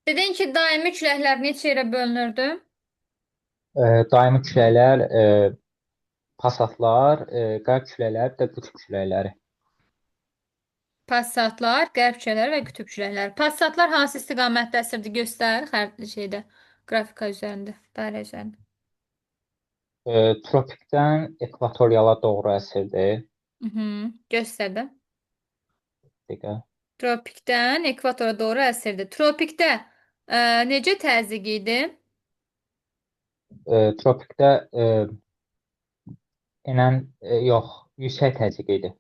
Dedin ki daimi küləklər neçə yerə bölünürdü? Daimi küləklər, pasatlar, qərb küləkləri, bir də qütb küləkləri. Passatlar, qərb küləkləri və qütb küləkləri. Passatlar hansı istiqamətdə əsirdi göstər xəritə şeydə, qrafika üzərində, dairə üzərində. Tropikdən ekvatoriala doğru əsirdir. Mhm. Göstərdim. Dəqiqə. Tropikdən ekvatora doğru əsirdi. Tropikdə necə təzyiq idi? Tropikdə yox, yüksək təzyiq idi.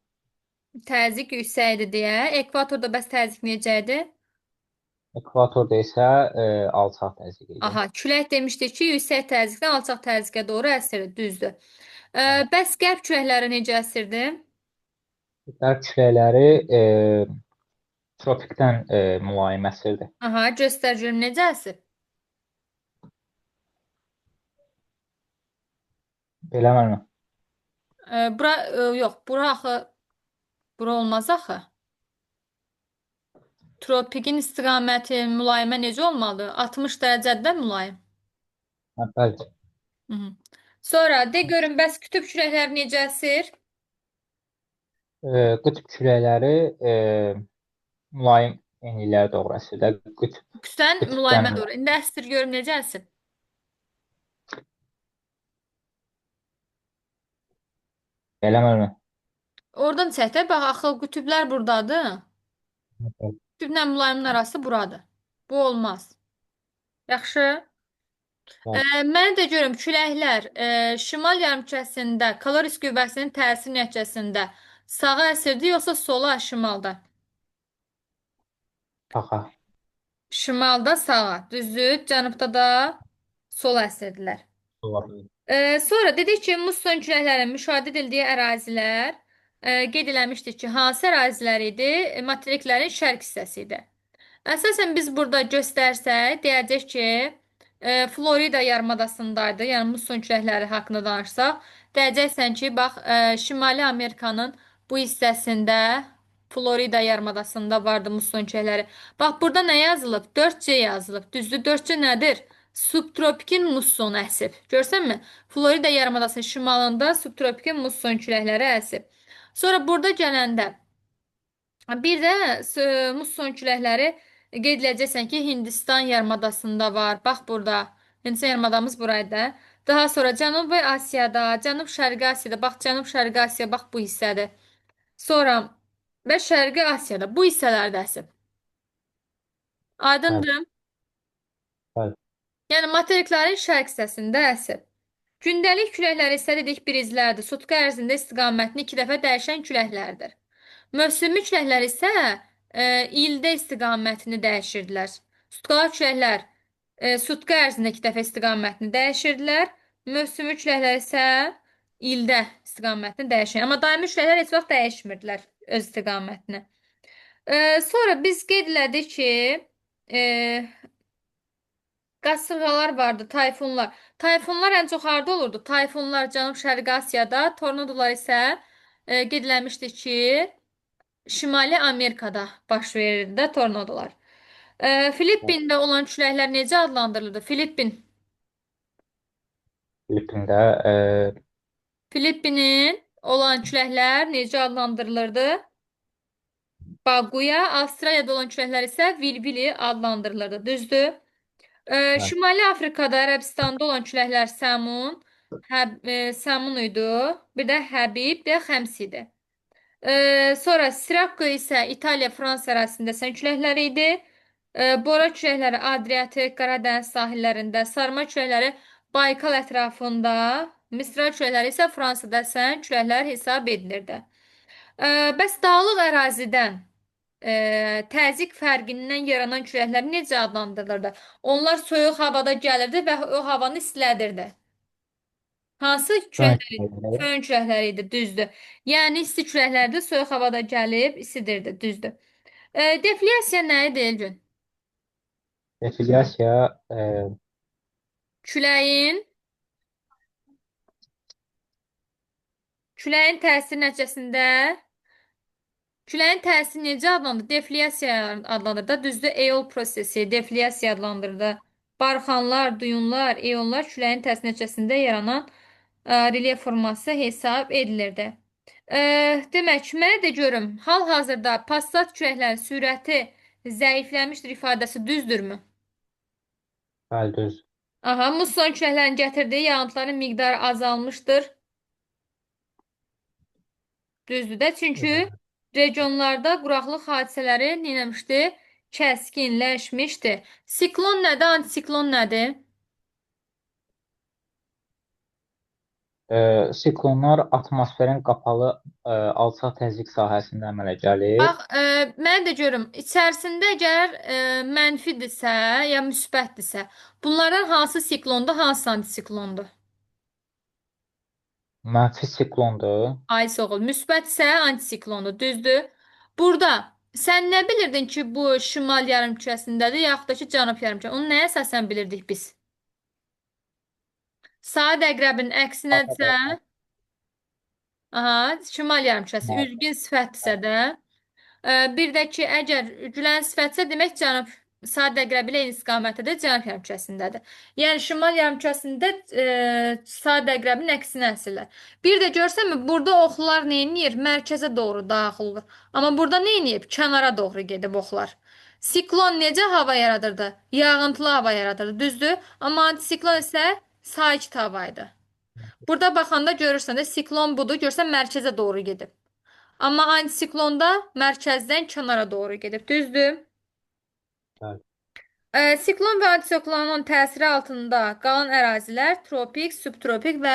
Təzyiq yüksək idi deyə. Ekvatorda bəs təzyiq necə idi? Ekvatorda isə alçaq təzyiq idi. Aha, külək demişdik ki, yüksək təzyiqdən alçaq təzyiqə doğru əsirdi, düzdür. Bəs qərb küləkləri necə əsirdi? Qərb küləkləri tropikdən mülayim əsirdir. Aha, göstər görüm necə əsir? Belə mənmi? Yox, bura axı, bura olmaz axı. Tropikin istiqaməti mülayimə necə olmalıdır? 60 dərəcədə mülayim. Hə, bəli. Hı -hı. Sonra de görün bəs kütüb küləkləri necə əsir? Qütb küləkləri mülayim enliklərə doğru əsirlər. Küsən Qütbdən mülayimə doğru. İndi əsir görüm necə əsir? belə mənmi? Oradan çək də bax axı qütüblər burdadır. Qütüblə mülayimin arası buradır. Bu olmaz. Yaxşı. Bəli. Mən də görüm küləklər şimal yarımkürəsində Kaloris qüvvəsinin təsiri nəticəsində sağa əsirdi yoxsa sola şimalda? Paxa. Şimalda sağa, düzdür, cənubda da sola əsirlər. Olabilir. Sonra dedik ki, musson küləklərinin müşahidə edildiyi ərazilər qeyd eləmişdik ki, hansı ərazilər idi? Materiklərin şərq hissəsi idi. Əsasən biz burada göstərsək, deyəcək ki, Florida yarımadasındaydı, yəni musson küləkləri haqqında danışsaq, deyəcəksən ki, bax, Şimali Amerikanın bu hissəsində Florida yarımadasında vardı musson küləkləri. Bax, burada nə yazılıb? 4C yazılıb. Düzdür, 4C nədir? Subtropikin musson əsib. Görsənmi? Florida yarımadasının şimalında subtropikin musson küləkləri əsib. Sonra burada gələndə bir də musson küləkləri qeyd edəcəksən ki, Hindistan yarımadasında var. Bax burada. Hindistan yarımadamız buraydı. Daha sonra Cənubi Asiyada, Cənub-Şərqi Asiyada, bax Cənub-Şərqi Asiya, bax bu hissədir. Sonra və Şərqi Asiyada bu hissələrdə əsib. Bəli, Aydındır? bəli, Yəni materiklərin şərq hissəsində əsib. Gündəlik küləklər isə dedik bir izlərdir. Sutka ərzində istiqamətini iki dəfə dəyişən küləklərdir. Mövsümi küləklər isə ildə istiqamətini dəyişirdilər. Sutkalı küləklər sutka ərzində iki dəfə istiqamətini dəyişirdilər. Mövsümi küləklər isə ildə istiqamətini dəyişir. Amma daimi küləklər heç vaxt dəyişmirdilər öz istiqamətini. Sonra biz qeyd elədik ki, e, qasırğalar vardı, tayfunlar. Tayfunlar ən çox harda olurdu? Tayfunlar Cənub-Şərqi Asiyada, tornadolar isə qeyd eləmişdik ki, Şimali Amerikada baş verirdi də tornadolar. bəli. Filippində olan küləklər necə adlandırılırdı? Filippində Filippinin olan küləklər necə adlandırılırdı? Baguya, Avstraliyada olan küləklər isə Vilvili adlandırılırdı. Düzdür? bəli, Şimali Afrikada, Ərəbistanda olan küləklər Səmun, Səmun idi. Bir də Həbib, bir də Xəms idi. Sonra Sirakko isə İtaliya, Fransa ərazisində əsən küləkləri idi. Bora küləkləri Adriatik, Qaradəniz sahillərində, sarma küləkləri Baykal ətrafında, Misra küləkləri isə Fransada əsən küləklər hesab edilirdi. Bəs dağlıq ərazidən təzyiq fərqindən yaranan küləklər necə adlandırılırdı? Onlar soyuq havada gəlirdi və o havanı istilədirdi. Hansı Fön küləklər idi? küləkləri, Fön küləkləri idi, düzdür. Yəni isti küləklərdə soyuq havada gəlib isidirdi, düzdür. Deflyasiya nə idi Elgün? deflyasiya, Küləyin, küləyin təsiri nəticəsində Küləyin təsiri necə adlanır? Deflyasiya adlanır da, düzdür? Eol prosesi deflyasiya adlandırır da. Barxanlar, duyumlar, eonlar küləyin təsiri nəticəsində yaranan relyef forması hesab edilir də. E, Demək, mənə də görüm, hal-hazırda passat küləklərin sürəti zəifləmişdir ifadəsi düzdürmü? Bəli, düz. Aha, muson küləklərin gətirdiyi yağıntıların miqdarı azalmışdır. Düzdür də, çünki Evet. regionlarda quraqlıq hadisələri neyləmişdi? Kəskinləşmişdi. Siklon nədir, antisiklon nədir? Siklonlar atmosferin qapalı alçaq təzyiq sahəsində əmələ gəlir. Bax, mən də görüm, içərisində əgər mənfidirsə, ya müsbətdirsə, bunlardan hansı siklondur, hansı antisiklondur? Mənfi siklondur. Ay soğul, müsbətsə antisiklondur, düzdür? Burada sən nə bilirdin ki, bu şimal yarımkürəsindədir, yaxud da ki, cənub yarımkürəsində? Onu nəyə əsasən bilirdik biz? Saat əqrəbinin əksinədirsə, aha, şimal yarımkürəsi üzgün sifətdirsə də, bir də ki, əgər gülən sifətsə, demək cənub saat əqrəbi ilə eyni istiqamətdədir, cənub yarımkürəsindədir. Yəni şimal yarımkürəsində saat əqrəbinin əksinə əsirlər. Bir də görsənmi, burada oxlar neyniyir? Mərkəzə doğru daxil olur. Amma burada neyniyib? Kənara doğru gedib oxlar. Siklon necə hava yaradırdı? Yağıntılı hava yaradırdı, düzdür? Amma antisiklon isə sakit hava idi. Burada baxanda görürsən də siklon budur, görsən mərkəzə doğru gedib. Amma antisiklonda mərkəzdən kənara doğru gedib, düzdür? Bəli, Siklon və antisiklonun təsiri altında qalan ərazilər tropik, subtropik və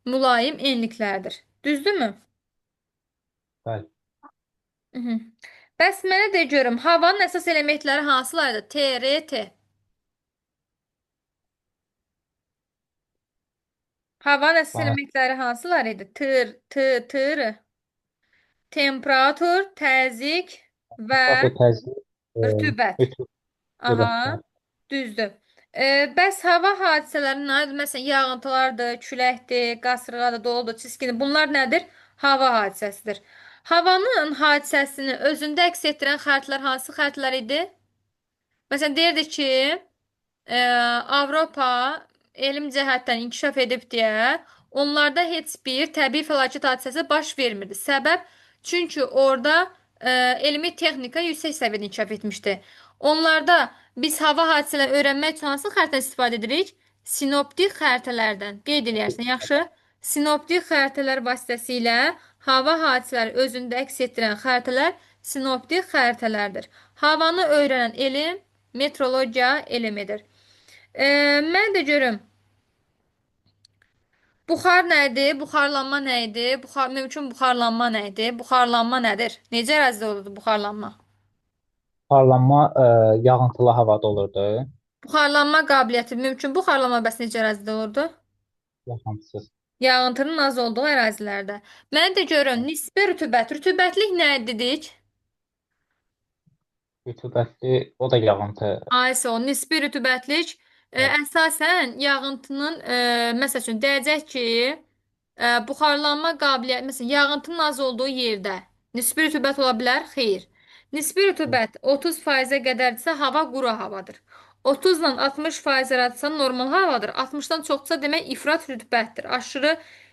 mülayim enliklərdir. Düzdürmü? bəli. Mhm. Bəs mənə də görüm, havanın əsas elementləri hansılardır? T, R, T. Havanın əsas Bana elementləri hansılar idi? Tır, tır, temperatur, təzyiq və bu təzyiq, rütubət. bütün Aha, qüvvətlər. düzdür. Bəs hava hadisələri nədir? Məsələn, yağıntılardır, küləkdir, qasırğadır, doludur, çiskindir. Bunlar nədir? Hava hadisəsidir. Havanın hadisəsini özündə əks etdirən xəritlər hansı xəritlər idi? Məsələn, deyirdik ki, Avropa elm cəhətdən inkişaf edib deyə onlarda heç bir təbii fəlakət hadisəsi baş vermirdi. Səbəb çünki orada elmi texnika yüksək səviyyədə inkişaf etmişdi. Onlarda biz hava hadisələrini öyrənmək üçün hansı xəritədən istifadə edirik? Sinoptik xəritələrdən. Qeyd eləyərsən, yaxşı? Sinoptik xəritələr vasitəsilə hava hadisələri özündə əks etdirən xəritələr sinoptik xəritələrdir. Havanı öyrənən elm metrologiya elmidir. Mən də görüm. Buxar nə idi? Buxarlanma nə idi? Mümkün buxarlanma nə idi? Buxarlanma nədir? Necə ərazidə olurdu buxarlanma? Parlanma yağıntılı havada olurdu. Buxarlanma qabiliyyəti mümkün buxarlanma bəs necə ərazidə olurdu? Yağıntısız. Yağıntının az olduğu ərazilərdə. Mən də görün, nisbi rütubət. Rütubətlik nə dedik? Rütubətli, o da yağıntı. Aysə o nisbi rütubətlik əsasən yağıntının məsəl üçün deyəcək ki, buxarlanma qabiliyyəti məsələn yağıntının az olduğu yerdə nisbi rütubət ola bilər? Xeyr. Nisbi rütubət 30%-ə qədərdirsə hava quru havadır. 30 ilə 60% arasında normal havadır. 60-dan çoxsa demək ifrat rütubətdir. Aşırı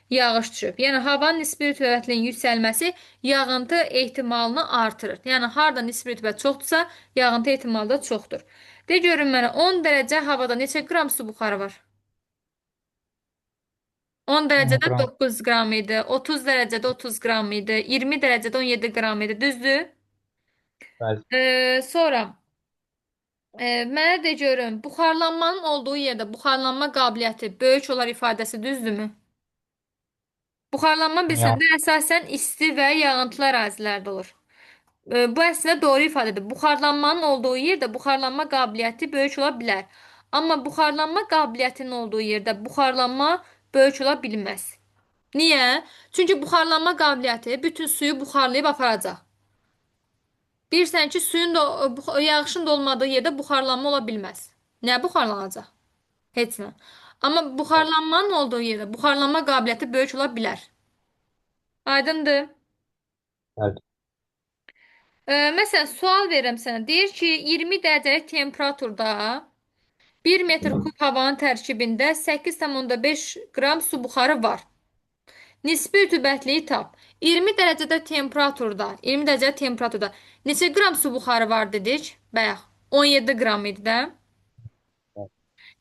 yağış düşüb. Yəni havanın nisbi rütubətinin yüksəlməsi yağıntı ehtimalını artırır. Yəni harda nisbi rütubət çoxdursa, yağıntı ehtimalı da çoxdur. De görün mənə 10 dərəcə havada neçə qram su buxarı var? 10 10 dərəcədə qram. 9 qram idi. 30 dərəcədə 30 qram idi. 20 dərəcədə 17 qram idi. Düzdür? Bəli, Sonra mənə de görün, buxarlanmanın olduğu yerdə buxarlanma qabiliyyəti böyük olar ifadəsi düzdürmü? Buxarlanma bilsən yağ, də əsasən isti və yağıntılı ərazilərdə olur. Bu əslində doğru ifadədir. Buxarlanmanın olduğu yerdə buxarlanma qabiliyyəti böyük ola bilər. Amma buxarlanma qabiliyyətinin olduğu yerdə buxarlanma böyük ola bilməz. Niyə? Çünki buxarlanma qabiliyyəti bütün suyu buxarlayıb aparacaq. Bilirsən ki, yağışın da olmadığı yerdə buxarlanma ola bilməz. Nə buxarlanacaq? Heç nə. Amma buxarlanmanın olduğu yerdə buxarlanma qabiliyyəti böyük ola bilər. Aydındır? bəli. Məsələn, sual verirəm sənə. Deyir ki, 20 dərəcəlik temperaturda 1 metr kub havanın tərkibində 8,5 qram su buxarı var. Nisbi rütubətliyi tap. 20 dərəcə temperaturda neçə qram su buxarı var dedik? Bayaq 17 qram idi də.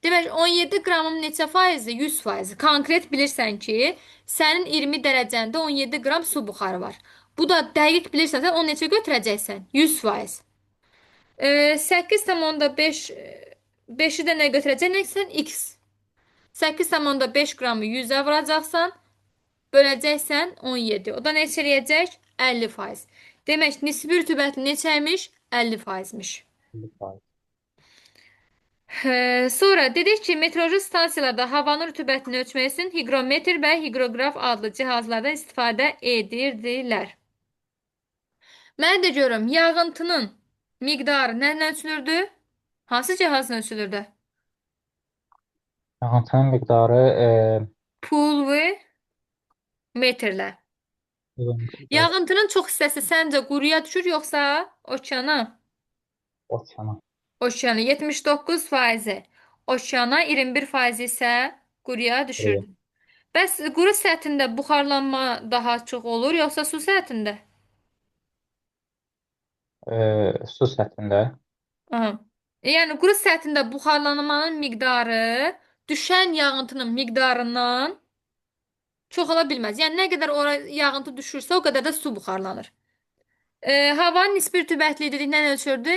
Demək 17 qramın neçə faizi? 100%. Konkret bilirsən ki, sənin 20 dərəcəndə 17 qram su buxarı var. Bu da dəqiq bilirsənsə onu neçə götürəcəksən? 100%. 8,5 5-i də nə götürəcəksən? X. 8,5 qramı 100-ə vuracaqsan, böləcəksən 17. O da neçə eləyəcək? 50%. Demək, nisbi rütubət neçəymiş? 50%miş. Sonra dedik ki, meteoroloji stansiyalarda havanın rütubətini ölçmək üçün hiqrometr və hiqroqraf adlı cihazlardan istifadə edirdilər. Mən də görüm, yağıntının miqdarı nə ölçülürdü? Hansı cihazla ölçülürdü? Yağıntının miqdarı Pulvu metrlə. Yağıntının çox hissəsi səncə quruya düşür yoxsa okeana? okeana. Okeana 79%, okeana 21% isə quruya Quruya. düşürdü. Bəs quru səthində buxarlanma daha çox olur yoxsa su səthində? Su səthində Aha. Yəni quru səthində buxarlanmanın miqdarı düşən yağıntının miqdarından çox ola bilməz. Yəni nə qədər ora yağıntı düşürsə, o qədər də su buxarlanır. Havanın nisbi rütubətliyi dedik, nə ölçürdü?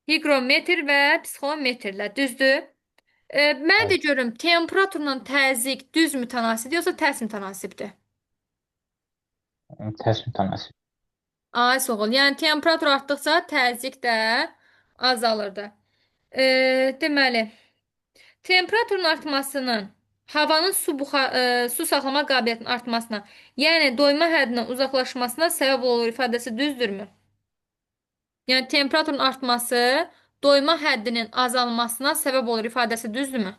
Hiqrometr və psixometrlə, düzdür? Mən də görüm, temperaturla təzyiq düz mütənasibdir yoxsa tərs mütənasibdir? tərs mütənasib. Ay soğul. Yəni temperatur artdıqca təzyiq də azalırdı. Deməli, temperaturun artmasının havanın su saxlama qabiliyyətinin artmasına, yəni doyma həddindən uzaqlaşmasına səbəb olur ifadəsi düzdürmü? Yəni temperaturun artması doyma həddinin azalmasına səbəb olur ifadəsi düzdürmü?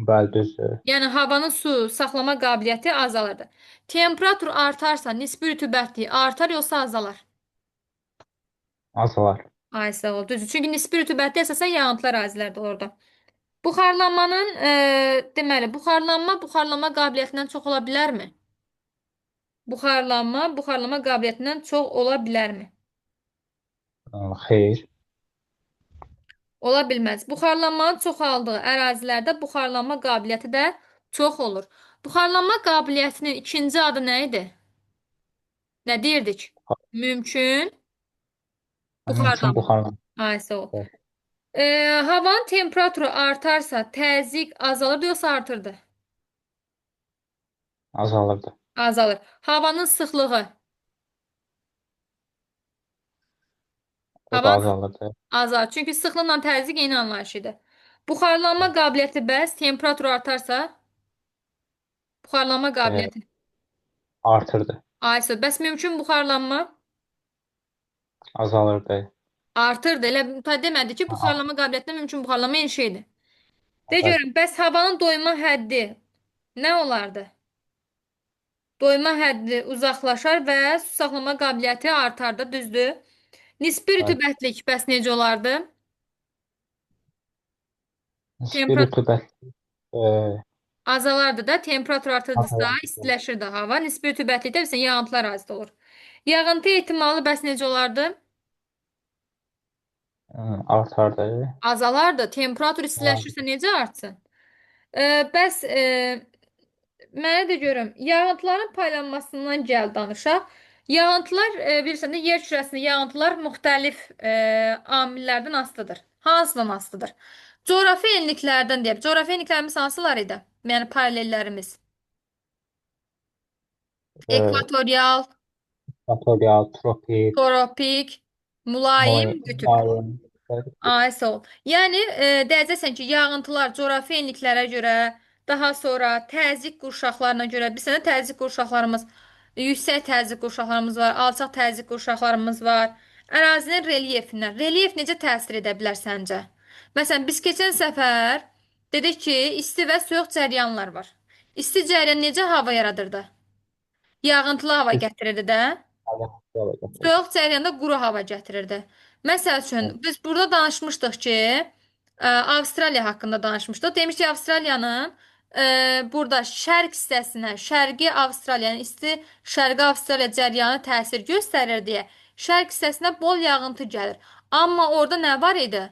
Bəli, düzdür. Yəni havanın su saxlama qabiliyyəti azalırdı. Temperatur artarsa nisbi rütubətliyi artar yoxsa azalar? Azalar. Ay sağ ol. Düzdür. Çünki nisbi rütubətli əsasən yağıntılar ərazilərdə olur orada. Buxarlanmanın, deməli, buxarlanma qabiliyyətindən çox ola bilərmi? Buxarlanma qabiliyyətindən çox ola bilərmi? Xeyr. Ola bilməz. Buxarlanmanın çoxaldığı ərazilərdə buxarlanma qabiliyyəti də çox olur. Buxarlanma qabiliyyətinin ikinci adı nə idi? Nə deyirdik? Mümkün Mümkün buxarlanma. buxarlanma. Ay sağ ol. Evet, Havanın temperaturu artarsa təzyiq azalır yoxsa artırdı? azalırdı. Azalır. Havanın sıxlığı. O da Havanın azalırdı. azalır. Çünki sıxlıqla təzyiq eyni anlayış idi. Buxarlanma qabiliyyəti bəs temperatur artarsa buxarlanma E, qabiliyyəti. artırdı. Aysa bəs mümkün buxarlanma Azalırdı. artırdı. Elə demədi ki, Aha, buxarlanma qabiliyyətlə mümkün buxarlanma eyni şeydir. De bəli. görüm, bəs havanın doyma həddi nə olardı? Doyma həddi uzaqlaşar və su saxlama qabiliyyəti artar da, düzdür? Nisbi Bəli. rütubətlik bəs necə olardı? Nisbi Temperatur rütubət e, azalardı da, temperatur artırdısa azalırdı. istiləşir də hava. Nisbi rütubətlikdə bilirsən, yağıntılar ərazide olur. Yağıntı ehtimalı bəs necə olardı? Artardı. Azalardı. Temperatur Ha, istiləşirsə necə artsın? Bəs mənə də görüm, yağıntıların paylanmasından gəl danışaq. Yağıntılar, bilirsən də, yer kürəsində yağıntılar müxtəlif amillərdən asılıdır. Hansıdan asılıdır? Coğrafi enliklərdən deyək. Coğrafi enliklərimiz hansılar idi? Yəni paralellərimiz. e, Ekvatorial, ekvatorial, tropik, tropik, mülayim, qütb. mülayim. Ay, sağ ol. Yəni, deyəcəksən ki, yağıntılar coğrafi enliklərə görə, daha sonra təzyiq qurşaqlarına görə, bir sənə təzyiq qurşaqlarımız, yüksək təzyiq qurşaqlarımız var, alçaq təzyiq qurşaqlarımız var. Ərazinin relyefindən. Relyef necə təsir edə bilər səncə? Məsələn, biz keçən səfər dedik ki, isti və soyuq cəryanlar var. İsti cəryan necə hava yaradırdı? Yağıntılı hava gətirirdi də. Yola gətirir. Soyuq cərəyanda quru hava gətirirdi. Məsəl üçün, Evet. biz burada danışmışdıq ki, Avstraliya haqqında danışmışdıq. Demişdik Avstraliyanın burada şərq hissəsinə, şərqi Avstraliyanın isti şərqi Avstraliya cəryanı təsir göstərir deyə şərq hissəsinə bol yağıntı gəlir. Amma orada nə var idi?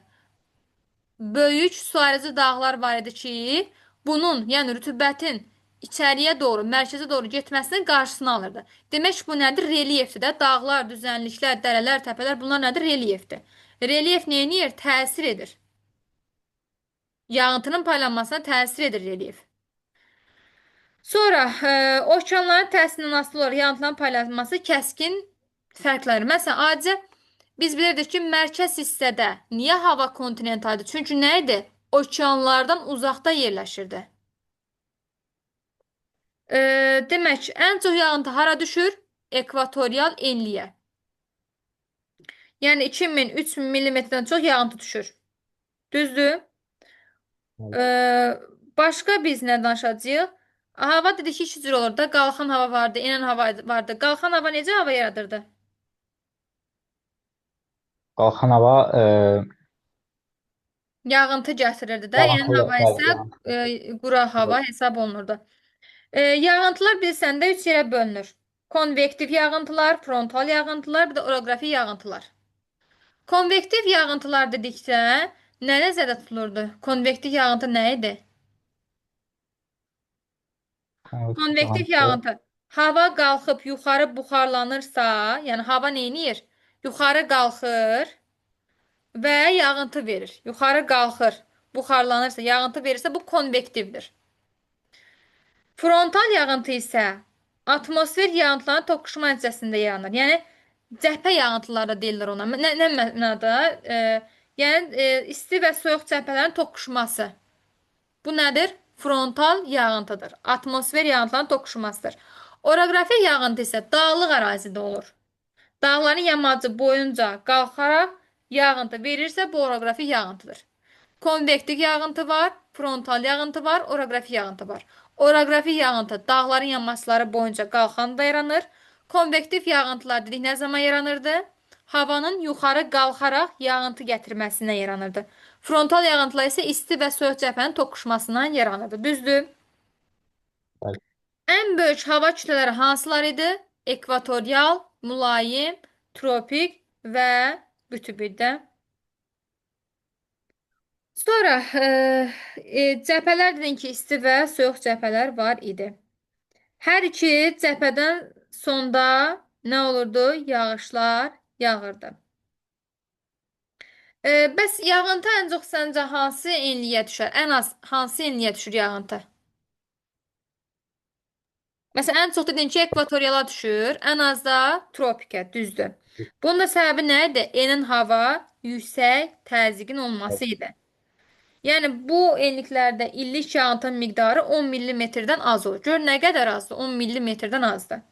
Böyük su ayrıcı dağlar var idi ki, bunun, yəni rütubətin içəriyə doğru, mərkəzə doğru getməsinin qarşısını alırdı. Demək ki, bu nədir? Relyefdir də. Dağlar, düzənliklər, dərələr, təpələr bunlar nədir? Relyefdir. Relyef nə edir? Təsir edir. Yağıntının paylanmasına təsir edir relyef. Sonra okeanların təsirindən asılı olaraq yağıntıların paylanması kəskin fərqlənir. Məsələn, adicə biz bilirdik ki, mərkəz hissədə niyə hava kontinentaldır? Çünki nə idi? Okeanlardan uzaqda yerləşirdi. Demək, ən çox yağıntı hara düşür? Ekvatorial enliyə. Yəni 2000-3000 millimetrdən çox yağıntı düşür. Düzdür? Evet. Ee, Başqa biz nə danışacağıq? Hava dedik ki, iki cür olur da. Qalxan hava vardı, enən hava vardı. Qalxan hava necə hava yaradırdı? Qalxan hava Yağıntı gətirirdi də. Enən yağıntılı hava bəli, isə yağıntılı. quru hava hesab olunurdu. Yağıntılar bilsən də üç yerə bölünür. Konvektiv yağıntılar, frontal yağıntılar, bir də oroqrafik yağıntılar. Konvektiv yağıntılar dedikdə nə nəzərdə tutulurdu? Konvektiv yağıntı nə idi? Konvektiv Konvektiv yağıntı. yağıntı. Hava qalxıb yuxarı buxarlanırsa, yəni hava neyniyir? Yuxarı qalxır və yağıntı verir. Yuxarı qalxır, buxarlanırsa, yağıntı verirsə bu konvektivdir. Frontal yağıntı isə atmosfer yağıntıların toqquşma nəticəsində yaranır. Yəni cəbhə yağıntıları da deyirlər ona. Nə mənada? İsti və soyuq cəbhələrin toqquşması. Bu nədir? Frontal yağıntıdır. Atmosfer yağıntıların toqquşmasıdır. Oroqrafik yağıntı isə dağlıq ərazidə olur. Dağların yamacı boyunca qalxaraq yağıntı verirsə bu oroqrafik yağıntıdır. Konvektiv yağıntı var, frontal yağıntı var, oroqrafik yağıntı var. Oroqrafik yağıntı dağların yamaçları boyunca qalxanda yaranır. Konvektiv yağıntılar dedik nə zaman yaranırdı? Havanın yuxarı qalxaraq yağıntı gətirməsindən yaranırdı. Frontal yağıntılar isə isti və soyuq cəbhənin toqquşmasından yaranırdı. Düzdür? Bəli. Ən böyük hava kütlələri hansılar idi? Ekvatorial, mülayim, tropik və qütübüdə. Sonra cəbhələr dedin ki, isti və soyuq cəbhələr var idi. Hər iki cəbhədən sonda nə olurdu? Yağışlar yağırdı. Bəs yağıntı ən çox səncə hansı enliyə düşər? Ən az hansı enliyə düşür yağıntı? Məsələn, ən çox dedin ki, ekvatoriala düşür, ən az da tropikə, düzdür. Bunun da səbəbi nə idi? Enin hava yüksək təzyiqin olması idi. Yəni bu enliklərdə illik yağıntının miqdarı 10 millimetrdən az olur. Gör nə qədər azdır? 10 millimetrdən azdır.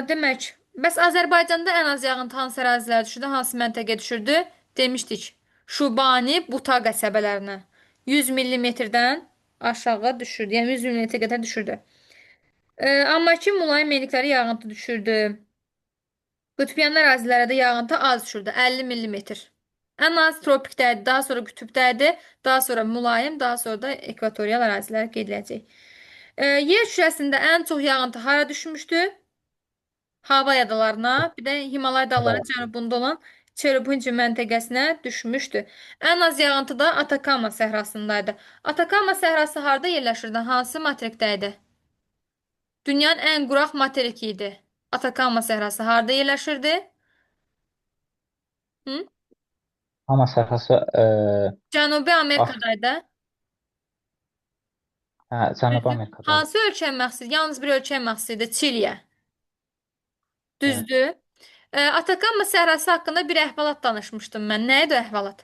Demək, bəs Azərbaycanda ən az yağıntı hansı ərazilərə düşürdü, hansı məntəqəyə düşürdü? Demişdik. Şubani, Buta qəsəbələrinə 100 millimetrdən aşağı düşürdü. Yəni 100 millimetrə qədər düşürdü. Amma ki, mülayim enliklərə yağıntı düşürdü. Qütbyanlı ərazilərə də yağıntı az düşürdü. 50 millimetr. Ən az tropikdədir, daha sonra qütbdədir, daha sonra mülayim, daha sonra da ekvatorial ərazilər qeyd ediləcək. Yer kürəsində ən çox yağıntı hara düşmüşdü? Hava adalarına, bir də Himalay dağlarının cənubunda olan Çerupunci məntəqəsinə düşmüşdü. Ən az yağıntı da Atakama səhrasındaydı. Atakama səhrası harda yerləşirdi? Hansı materikdə idi? Dünyanın ən quraq materiki idi. Atakama səhrası harda yerləşirdi? Hı? Ama səhrası Cənubi Af Amerikadaydı. hə, Cənubi Düzdür. Amerikadadır. Hansı ölkəyə məxsus? Yalnız bir ölkəyə məxsus idi. Çiliyə. Evet. Düzdür. Atakama səhrası haqqında bir əhvalat danışmışdım mən. Nə idi o əhvalat?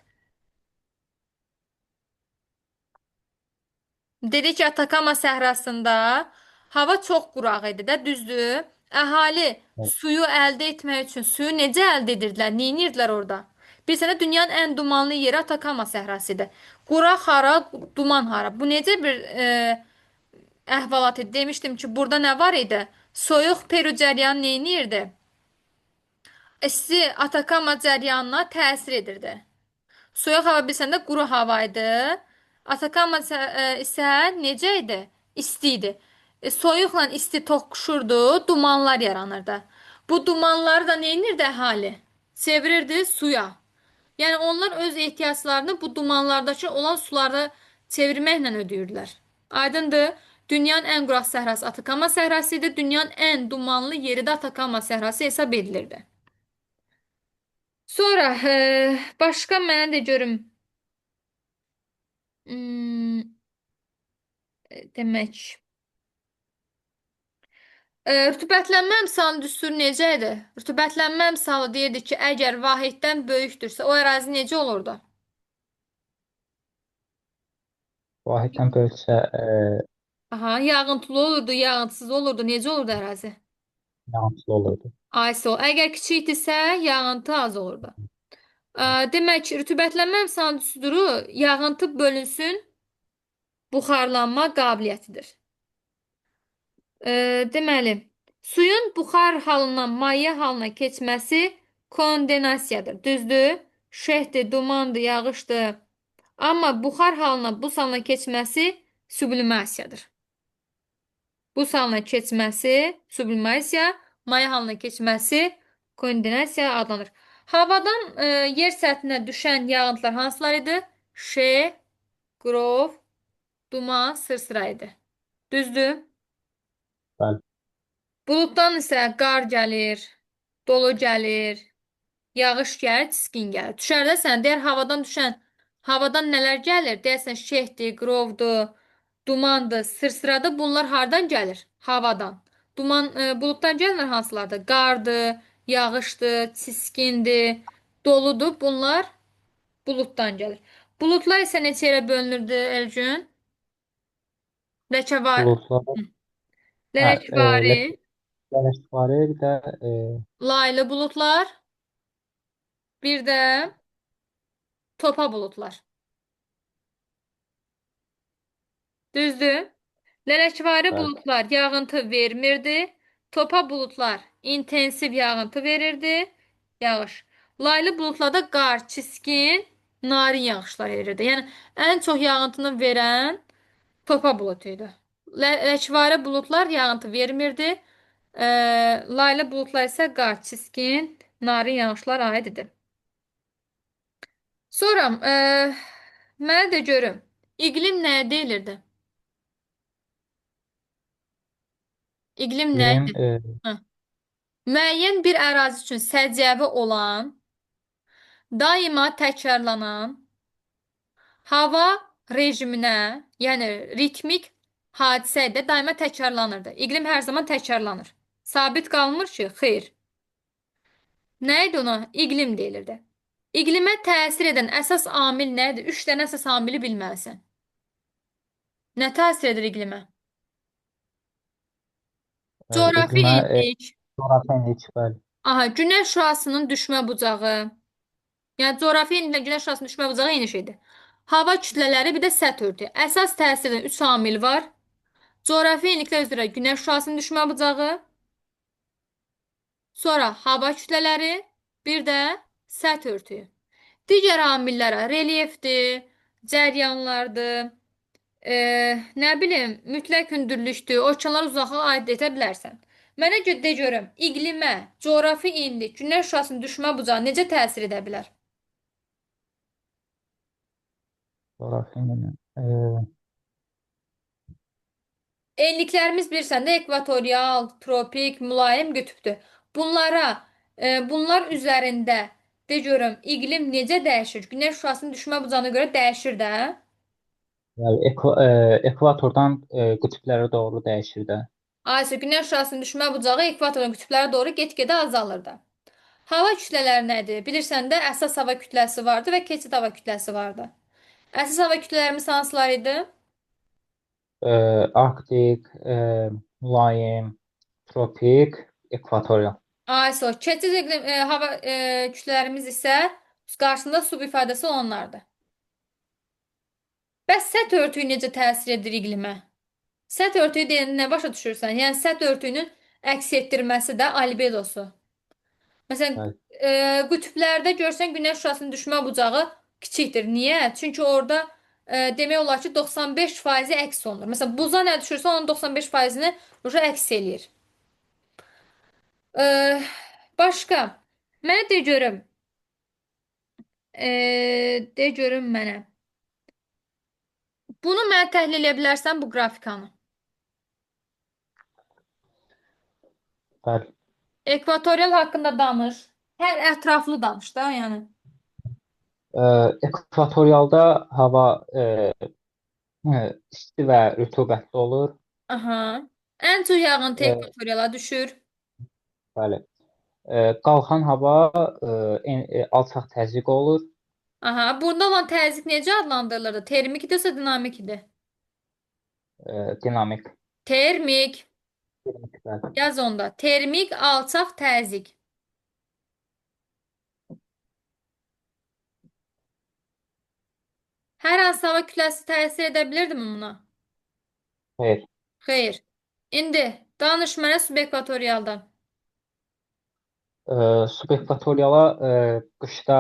Dedi ki, Atakama səhrasında hava çox quraq idi də, düzdür? Əhali Evet. suyu əldə etmək üçün suyu necə əldə edirdilər? Neynirdilər orada? Bir sənə dünyanın ən dumanlı yeri Atakama səhrasıdır. Quraq hara, duman hara. Bu necə bir əhvalat idi? Demişdim ki, burada nə var idi? Soyuq Peru cəryanı neynirdi? İsti Atakama cəryanına təsir edirdi. Soyuq hava bilsən də quru hava idi. Atakama isə necə idi? İsti idi. Soyuqla isti toqquşurdu, dumanlar yaranırdı. Bu dumanları da neynirdi əhali? Çevirirdi suya. Yəni onlar öz ehtiyaclarını bu dumanlardakı olan suları çevirməklə ödəyirdilər. Aydındır? Dünyanın ən quraq səhrası Atakama səhrası idi. Dünyanın ən dumanlı yeri də Atakama səhrası hesab edilirdi. Sonra başqa mənə də görüm. Hmm, demək. Rütubətlənmə əmsalı düsturu necə idi? Rütubətlənmə əmsalı deyirdi ki, əgər vahiddən böyükdürsə, o ərazi necə olurdu? Vahiddən böyüksə Aha, yağıntılı olurdu, yağıntısız olurdu. Necə olurdu ərazi? yağıntılı olurdu. ISO. Əgər kiçikdirsə, yağıntı az olurdu. Demək, rütubətlənmə əmsalı düsturu yağıntı bölünsün, buxarlanma qabiliyyətidir. Deməli, suyun buxar halından maye halına keçməsi kondenasiyadır. Düzdür? Şehdir, dumandır, yağışdır. Amma buxar halına buz halına keçməsi sublimasiyadır. Buz halına keçməsi sublimasiya, maye halına keçməsi kondenasiya adlanır. Havadan yer səthinə düşən yağıntılar hansılar idi? Şeh, qrov, duman, sırsıra idi. Düzdür? Bəli. Buluddan isə qar gəlir, dolu gəlir, yağış gəlir, çiskin gəlir. Düşərdə sən deyər havadan nələr gəlir? Deyərsən şehdir, qrovdur, dumandır, sırsıradır. Bunlar hardan gəlir? Havadan. Buluddan gəlmir hansılardır? Qardır, yağışdır, çiskindir, doludur. Bunlar buluddan gəlir. Buludlar isə neçə yerə bölünürdü Elgün? Ləkəvar, Buludlar, hə, lələkvari, lələkvari, bir də laylı buludlar, bir də topa buludlar. Düzdür? Lələkvari bəli. buludlar yağıntı vermirdi. Topa buludlar intensiv yağıntı verirdi. Yağış. Laylı buludlarda qar, çiskin, narin yağışlar verirdi. Yəni ən çox yağıntını verən topa bulud idi. Ləkvari buludlar yağıntı vermirdi. Laylı buludlar isə qar, çiskin, narin yağışlar aid idi. Sonra mənə də görüm. İqlim nəyə deyilirdi? İqlim nə İqlim idi? Hə. Müəyyən bir ərazi üçün səciyyəvi olan, daima təkrarlanan, hava rejiminə, yəni ritmik hadisə idi, daima təkrarlanırdı. İqlim hər zaman təkrarlanır. Sabit qalmır ki, xeyr. Nə idi ona? İqlim deyilirdi. İqlimə təsir edən əsas amil nədir? Üç dənə əsas amili bilməlisən. Nə təsir edir iqlimə? Coğrafi iqlimə enlik. coğrafi enlik, bəli. Aha, günəş şüasının düşmə bucağı. Yəni coğrafi enliklə günəş şüasının düşmə bucağı eyni şeydir. Hava kütlələri bir də səth örtüyü. Əsas təsir edən 3 amil var. Coğrafi enliklə üzrə günəş şüasının düşmə bucağı, sonra hava kütlələri, bir də səth örtüyü. Digər amillərə relyefdir, cəryanlardır, nə bilim, mütləq hündürlükdür, okeanlar uzaqlığa aid edə bilərsən. Mənə de görüm, iqlimə, coğrafi enlik, günəş şüasının düşmə bucağı necə təsir edə bilər? Coğrafi enlik. Enliklərimiz bilirsən də ekvatorial, tropik, mülayim qütbdür. Bunlar üzərində de görüm, iqlim necə dəyişir? Günəş şüasının düşmə bucağına görə dəyişir də. Yəni ekvatordan qütblərə doğru dəyişir də. Aysə günəş şüasının düşmə bucağı ekvatorun qütblərə doğru get-gedə azalır da. Hava kütlələri nədir? Bilirsən də əsas hava kütləsi vardı və keçid hava kütləsi vardı. Əsas hava kütlələrimiz hansılar idi? Arktik, mülayim, tropik, ekvatorial. Aysə keçid hava kütlələrimiz isə qarşısında sub ifadəsi olanlardır. Bəs səth örtüyü necə təsir edir iqlimə? Səth örtüyü deyəndə nə başa düşürsən? Yəni səth örtüyünün əks etdirməsi də albedosu. Məsələn, Bəli. qütblərdə görsən günəş şüasının düşmə bucağı kiçikdir. Niyə? Çünki orada demək olar ki 95% əks olunur. Məsələn, buza nə düşürsə onun 95%-ni əks eləyir. E, Başqa. Mənə de görüm. De görüm mənə. Bunu mənə təhlil edə bilərsən bu qrafikanı. Bəli. Ekvatorial haqqında danış. Hər ətraflı danış da, yəni. Ekvatorialda hava isti və rütubətli olur. Aha. Ən çox yağıntı E, ekvatoriala düşür. bəli. Qalxan hava alçaq təzyiq olur. Aha. Burada olan təzyiq necə adlandırılır? Termik yoxsa dinamik idi? Dinamik. Termik. Bəli. Yaz onda. Termik alçaq təzyiq. Hər hansı hava kütləsi təsir edə bilirdimi buna? Xeyr. Xeyr. İndi danış mənə subekvatorialdan. Subekvatoriala qışda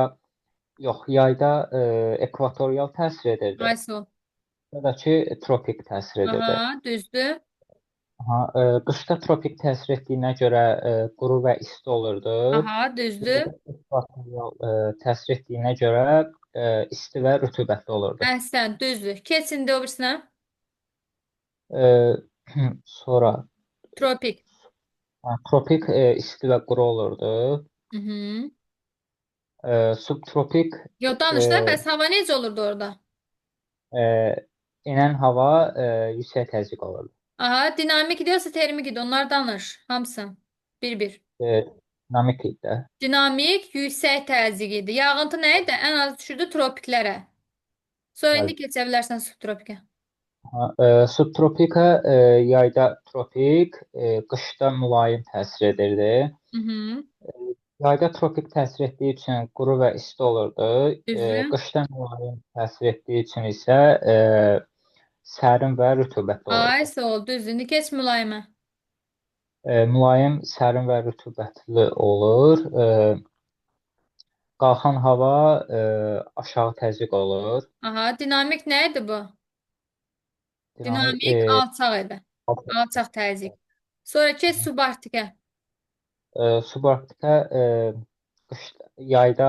yox, yayda ekvatorial təsir edirdi. Aysu. Ya da ki tropik təsir edirdi. Aha, düzdür. Aha, qışda tropik təsir etdiyinə görə quru və isti olurdu. Aha, düzdür. Yayda ekvatorial təsir etdiyinə görə isti və rütubətli olurdu. Əhsən, düzdür. Keç indi o birisinə. E, sonra Tropik. tropik isti və quru olurdu. Mhm. Subtropik Yo, e, danış da, bəs hava necə olurdu orada? e, enən hava yüksək təzyiq olurdu. Aha, dinamik idi yoxsa termik idi? Onlar danış. Hamısı. Bir-bir. Dinamik idi. Dinamik yüksək təzyiq idi. Yağıntı nə idi? Ən az düşürdü tropiklərə. Sonra indi Bəli. keçə bilərsən subtropikə. Subtropika yayda tropik, qışda mülayim təsir edirdi. Mhm. Yayda tropik təsir etdiyi üçün quru və isti olurdu. Düzdür. Qışda mülayim təsir etdiyi üçün isə sərin və rütubətli Ay, olurdu. sağ ol. Düzdür. İndi keç mülayimə. Mülayim, sərin və rütubətli olur. Qalxan hava aşağı təzyiq olur. Aha, dinamik nə idi bu? Dinamik, Dinamik alçaq idi. Alçaq təzyiq. Sonra keç subarktikə. subarktika yayda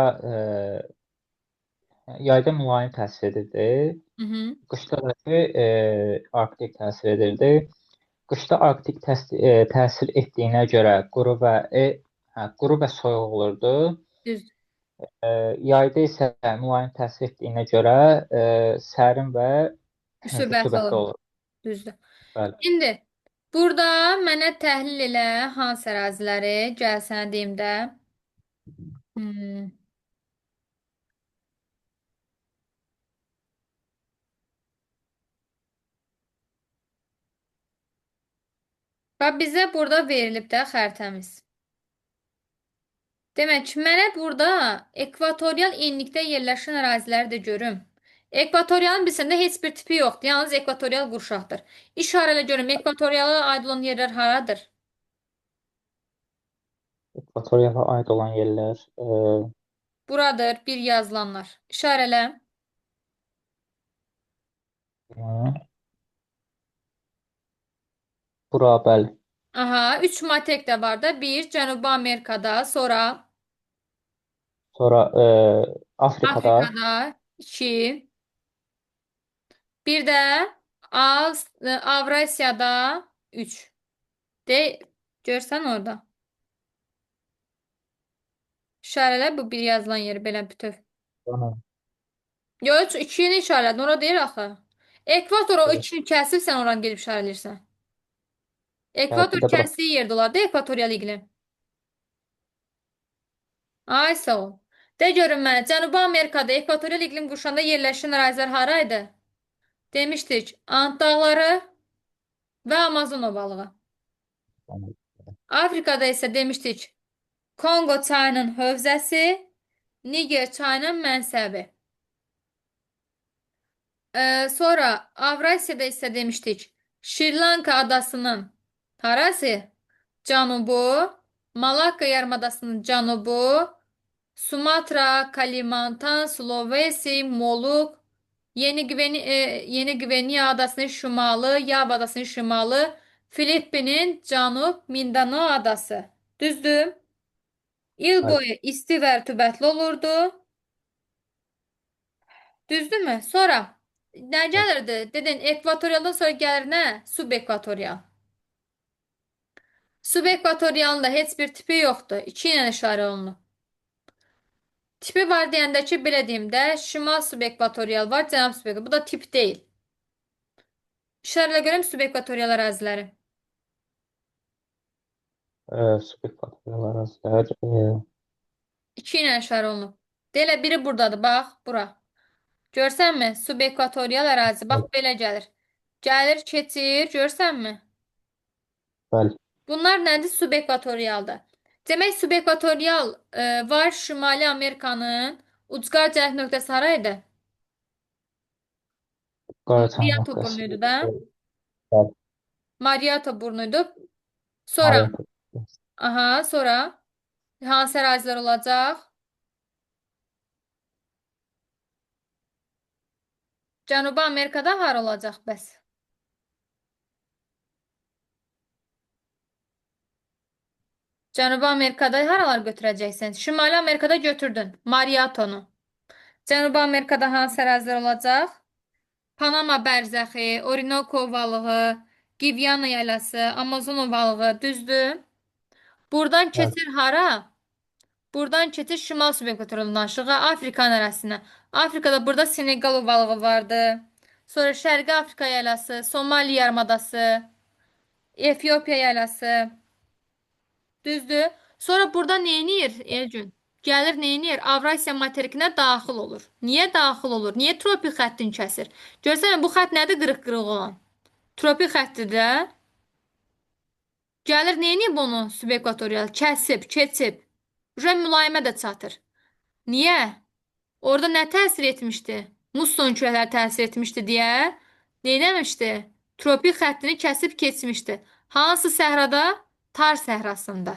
yayda mülayim təsir edirdi. Mhm. Qışda da ki, arktik təsir edirdi. Qışda arktik təsir etdiyinə görə quru və soyuq olurdu. Düzdür. Yayda isə mülayim təsir etdiyinə görə sərin və Müsbətli rütubətli olur. olur. Düzdür. Bəli. İndi burada mənə təhlil elə hansı əraziləri gəl sənə deyim də. Hmm. Bax bizə burada verilib də xəritəmiz. Demək ki, mənə burada ekvatorial enlikdə yerləşən əraziləri də görüm. Ekvatorialın bilsəndə heç bir tipi yoxdur. Yalnız ekvatorial qurşaqdır. İşarələ görüm, ekvatoriala aid olan yerlər haradır? Ekvatoriyaya aid olan yerlər Buradır, bir yazılanlar. İşarələ. bura, bəli. Aha, 3 materik də var da. Bir, Cənubi Amerikada, sonra Sonra Afrikada, Afrikada, 2. Bir də Avrasiyada 3. De, görsən orada. İşarələ bu bir yazılan yeri belə bütöv. sonra Yox, 2-ni işarələdin. Ora deyir axı. Ekvator o 2-ni kəsib sən oranı gedib işarələyirsən. bir Ekvator də bura. kəsdiyi yerdə olar da ekvatorial iqlim. Ay sağ ol. De görün mənə, Cənubi Amerikada ekvatorial iqlim qurşağında yerləşən ərazilər haraydı? Demişdik, Ant dağları və Amazon ovalığı. Afrikada isə demişdik, Kongo çayının hövzəsi, Niger çayının mənsəbi. Sonra Avrasiyada isə demişdik, Şri Lanka adasının harası? cənubu, Malakka yarımadasının cənubu, Sumatra, Kalimantan, Sulawesi, Moluq, Yeni Gvineya adasının şimalı, Yava adasının şimalı, Filippinin cənub, Mindanao adası. Düzdür? İl Bəli. boyu isti və rütubətli olurdu. Düzdürmü? Sonra nə gəlirdi? Dedin ekvatorialdan sonra gəlir nə? Subekvatorial. Subekvatorialın da heç bir tipi yoxdur. 2 ilə işarə olunur. Tipi var deyəndə ki, belə deyim də, şimal subekvatorial var, cənub subekvatorial. Bu da tip deyil. İşarələ görəm subekvatorial əraziləri. Subekvatorial ərazilər. 2 ilə işarə olunub. Deyilə biri buradadır, bax, bura. Görsənmi? Subekvatorial ərazi. Bax, Bəli. belə gəlir. Gəlir, keçir, görsənmi? Bəli. Bunlar nədir? Subekvatorialdır. Demək, subekvatorial var Şimali Amerikanın ucqar cənub nöqtəsi hara idi? Qaracam Mariato nöqtəsi. burnuydu da. Bəli. Mariato burnuydu. Sonra, Mariato. aha, sonra hansı ərazilər olacaq? Cənubi Amerikada hara olacaq bəs? Cənubi Amerikada haralar götürəcəksən? Şimali Amerikada götürdün. Mariatonu. Cənubi Amerikada hansı ərazilər olacaq? Panama bərzəxi, Orinoco ovalığı, Gviana yaylası, Amazon ovalığı, düzdür? Buradan Bəli. keçir hara? Buradan keçir şimal subekvatorialından danışığı Afrikanın ərazisinə. Afrikada burada Senegal ovalığı vardı. Sonra Şərqi Afrika yaylası, Somali yarımadası, Efiopiya yaylası. Düzdür? Sonra burada neynir Elgün? Gəlir neynir? Avrasiya materikinə daxil olur. Niyə daxil olur? Niyə tropik xəttin kəsir? Görsən bu xətt nədir qırıq-qırıq olan? Tropik xəttidir də. Gəlir neynir bunu subekvatorial? Kəsib, keçib. Mülayimə də çatır. Niyə? Orada nə təsir etmişdi? Musson küləkləri təsir etmişdi deyə neynəmişdi? Tropik xəttini kəsib keçmişdi. Hansı səhrada? Tar səhrasında.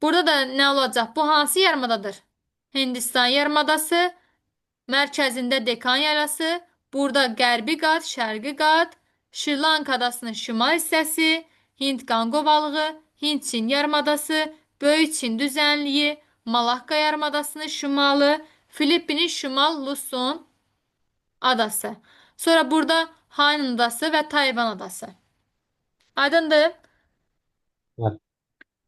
Burada da nə olacaq? Bu hansı yarımadadır? Hindistan yarımadası, mərkəzində Dekan yaylası, burada qərbi qat, şərqi qat, Şri-Lanka adasının şimal hissəsi, Hind-Qanq ovalığı, Hind-Çin yarımadası, Böyük Çin düzənliyi, Malakka yarımadasının şimalı, Filippinin şimal Luzon adası. Sonra burada Hainan adası və Tayvan adası. Aydındır? Bəli.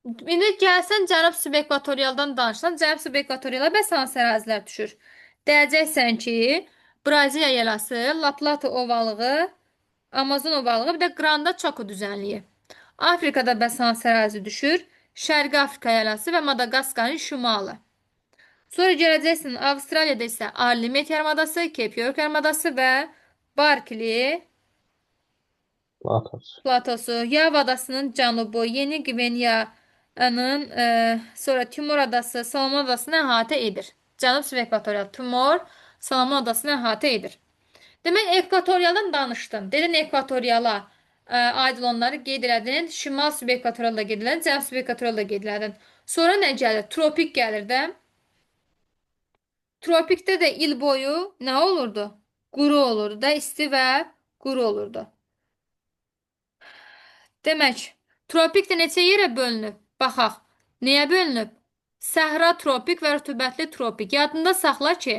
İndi gəlsən cənub subekvatorialdan danışsan, cənub subekvatoriala bəs hansı ərazilər düşür? Deyəcəksən ki, Braziliya yaylası, La Plata ovalığı, Amazon ovalığı, bir də Qranda Çoko düzənliyi. Afrikada bəs hansı ərazi düşür? Şərqi Afrika yaylası və Madaqaskarın şimalı. Sonra gələcəksən Avstraliyada isə Arlimet yarımadası, Cape York yarımadası və Barkli Platos. platosu, Yava adasının cənubu, Yeni Gvineyanın, sonra Timor adası, Salomon adasını əhatə edir. Cənub subekvatorial Timor, Salomon adasını əhatə edir. Demək, ekvatorialdan danışdın. Dedin ekvatoriala aid olanları qeyd elədin. Şimal subekvatorial da qeyd elədin, cənub subekvatorial da qeyd elədin. Sonra nə gəlir? Tropik gəlir də. Tropikdə də il boyu nə olurdu? Quru olurdu da, isti və quru olurdu. Demək, tropik də neçə yerə bölünüb? Baxaq. Nəyə bölünüb? Səhra tropik və rütubətli tropik. Yadında saxla ki,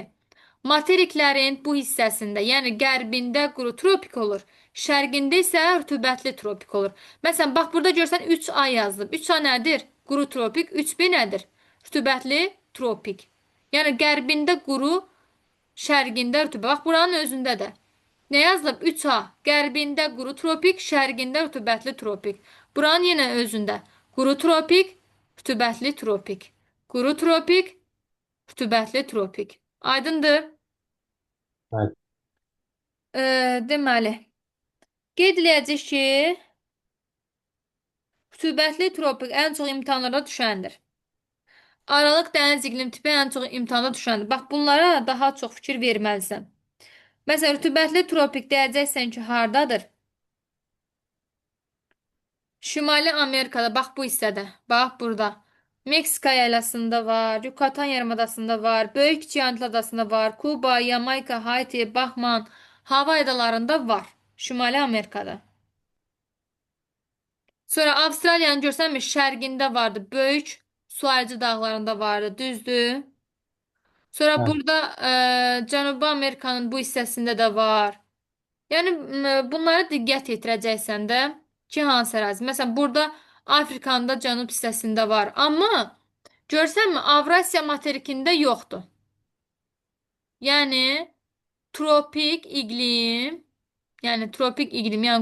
materiklərin bu hissəsində, yəni qərbində quru tropik olur. Şərqində isə rütubətli tropik olur. Məsələn, bax burada görsən 3A yazılıb. 3A nədir? Quru tropik. 3B nədir? Rütubətli tropik. Yəni qərbində quru, şərqində rütubət. Bax buranın özündə də. Nə yazılıb? 3A. Qərbində quru tropik, şərqində rütubətli tropik. Buranın yenə özündə. Quru tropik, rütubətli tropik. Quru tropik, rütubətli tropik. Aydındır? Bəli. Deməli, qeyd eləyəcək ki, rütubətli tropik ən çox imtahanlara düşəndir. Aralıq dəniz iqlim tipi ən çox imtahana düşəndir. Bax, bunlara daha çox fikir verməlisən. Məsələn, rütubətli tropik deyəcəksən ki, hardadır? Şimali Amerikada, bax bu hissədə, bax burada. Meksika yaylasında var, Yucatan yarımadasında var, Böyük Kiçik Antil adasında var, Kuba, Yamayka, Haiti, Bahman, Hava adalarında var. Şimali Amerikada. Sonra Avstraliyanı görsənmi? Şərqində vardı. Böyük su ayırıcı dağlarında vardı. Düzdür? Sonra Hə, burada Cənubi Amerikanın bu hissəsində də var. Yəni bunlara diqqət yetirəcəksən də ki, hansı ərazi. Məsələn, burada Afrikanın da cənub hissəsində var. Amma görsənmi, Avrasiya materikində yoxdur. Yəni tropik iqlim, yəni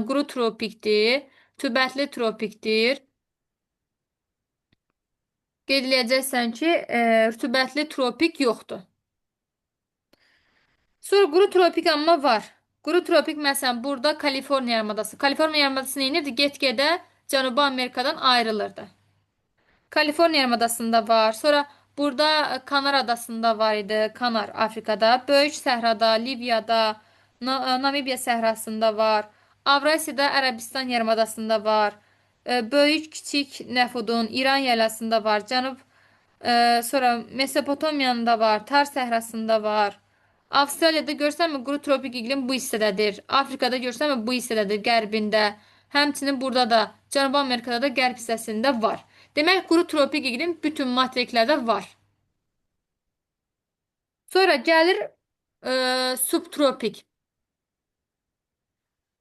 quru tropikdir, tübətli tropikdir. Qeyd eləyəcəksən ki, rütubətli tropik yoxdur. Sonra quru tropik amma var. Quru tropik məsələn burada Kaliforniya yarımadası. Kaliforniya yarımadası nə edirdi? Get-gedə Cənubi Amerikadan ayrılırdı. Kaliforniya yarımadasında var. Sonra burada Kanar adasında var idi. Kanar Afrikada. Böyük səhrada, Liviyada, Namibiya səhrasında var. Avrasiyada Ərəbistan yarımadasında var. Böyük kiçik Nəfudun İran yaylasında var. Sonra Mesopotamiyanın da var. Tar səhrasında var. Avstraliyada görsənmi quru tropik iqlim bu hissədədir. Afrikada görsənmi bu hissədədir, qərbində. Həmçinin burada da Cənubi Amerikada da qərb hissəsində var. Demək quru tropik iqlim bütün materiklərdə var. Sonra gəlir subtropik.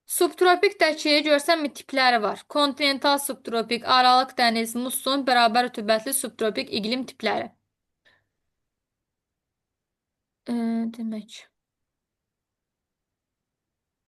Subtropikdəki görsənmi tipləri var. Kontinental subtropik, Aralıq dəniz, musson, bərabər rütubətli subtropik iqlim tipləri. Demək.